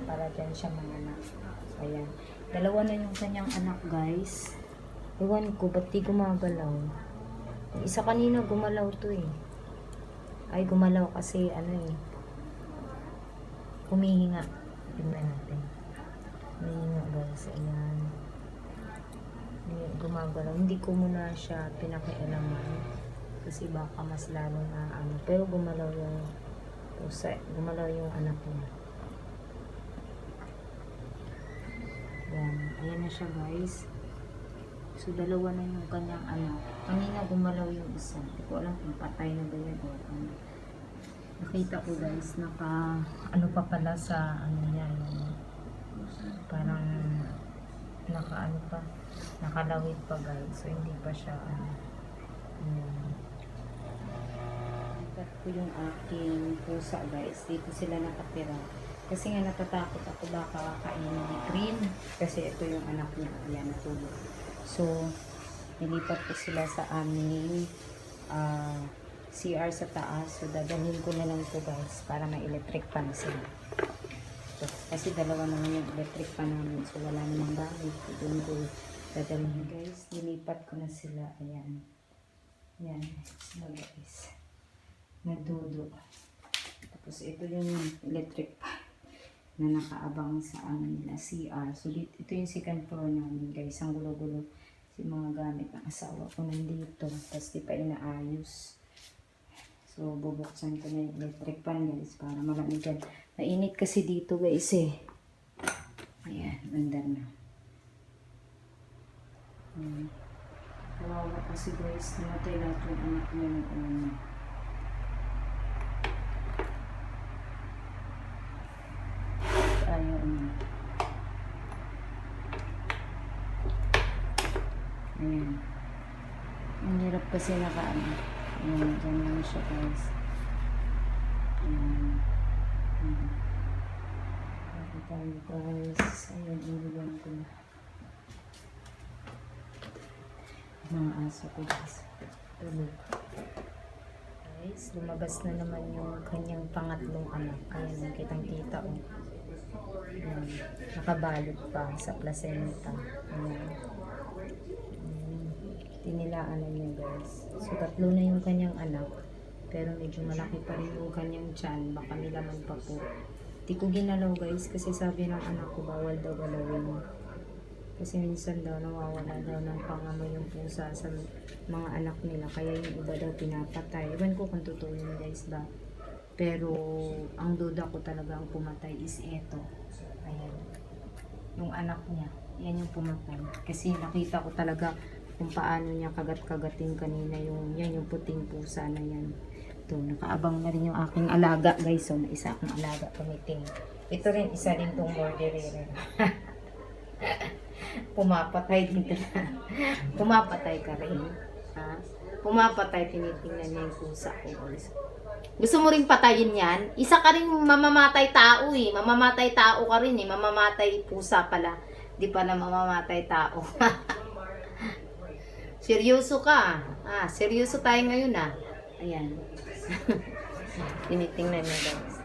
para dyan siya manganak. Ayan. Dalawa na yung kanyang anak, guys. Ewan ko, ba't di gumagalaw? Yung isa kanina gumalaw to eh. Ay, gumalaw kasi ano eh. Humihinga. Tingnan natin. Humihinga, guys. Ayan. Gumagalaw. Hindi ko muna siya pinakialaman. Kasi baka mas lalo na ano. Pero gumalaw yung pusa. Gumalaw yung anak niya. Ayan. Ayan na siya, guys. So, dalawa na yung kanyang anak. Kanina gumalaw yung isa. Hindi ko alam kung patay na ba yun o ano. Nakita ko, guys, ano pa pala sa ano niya, parang ano pa, nakalawit pa, guys. So, hindi pa siya Ikat ko yung aking pusa, guys. Dito sila nakatira. Kasi nga natatakot ako baka kakainin ni Cream. Kasi ito yung anak niya. Ayan, natulog. So, nilipat ko sila sa aming CR sa taas. So, dadalhin ko na lang ito, guys, para may electric fan sila. So, kasi dalawa naman yung electric fan namin. So, wala namang gamit. Doon ko dadalhin, guys. Nilipat ko na sila. Ayan. Ayan. Sila, guys. Nagdudo. Tapos, ito yung electric fan na nakaabang sa nila CR. So, ito yung second floor namin, guys. Ang gulo-gulo. Si mga gamit ng asawa ko nandito. Tapos, di pa inaayos. So, bubuksan ko na yung electric fan, guys, para malamigan. Mainit kasi dito, guys, eh. Ayan, under na. Kawawa kasi, guys. Namatay lahat yung anak niya ng una. Ayan. Ayan. Ang hirap kasi nakaano. Ayan, dyan lang siya, guys. Ayan. Ayan. Bakit tayo, guys? Ayan, inilang ko na. Mga aso ko, guys. Tulog. Guys, lumabas na naman yung kanyang pangatlong anak. Ayan, nakitang-kita, oh. Ayan, nakabalot pa sa placenta. Ayan. Tinilaan na niya, guys. So, 3 na yung kanyang anak. Pero medyo malaki pa rin yung kanyang tiyan. Baka nilaman pa po. Di ko ginalaw, guys. Kasi sabi ng anak ko, bawal daw galawin. Kasi minsan daw nawawala daw ng pangamoy yung pusa sa mga anak nila. Kaya yung iba daw pinapatay. Ewan ko kung totoo yun, guys, ba. Pero ang duda ko talaga ang pumatay is eto. Ayan. Yung anak niya. Yan yung pumatay. Kasi nakita ko talaga kung paano niya kagat-kagatin kanina yung puting pusa na yan. Ito, nakaabang na rin yung aking alaga, guys. So, na isa akong alaga tumiting. Ito rin, isa rin tong borderera. Pumapatay din ka na. Pumapatay ka rin. Ha? Pumapatay, tinitingnan niya yung pusa ko, guys. Gusto mo rin patayin yan? Isa ka rin mamamatay tao eh. Mamamatay tao ka rin eh. Mamamatay pusa pala. Di pa na mamamatay tao. Seryoso ka. Seryoso tayo ngayon ah. Ayan. Tinitingnan niya, guys.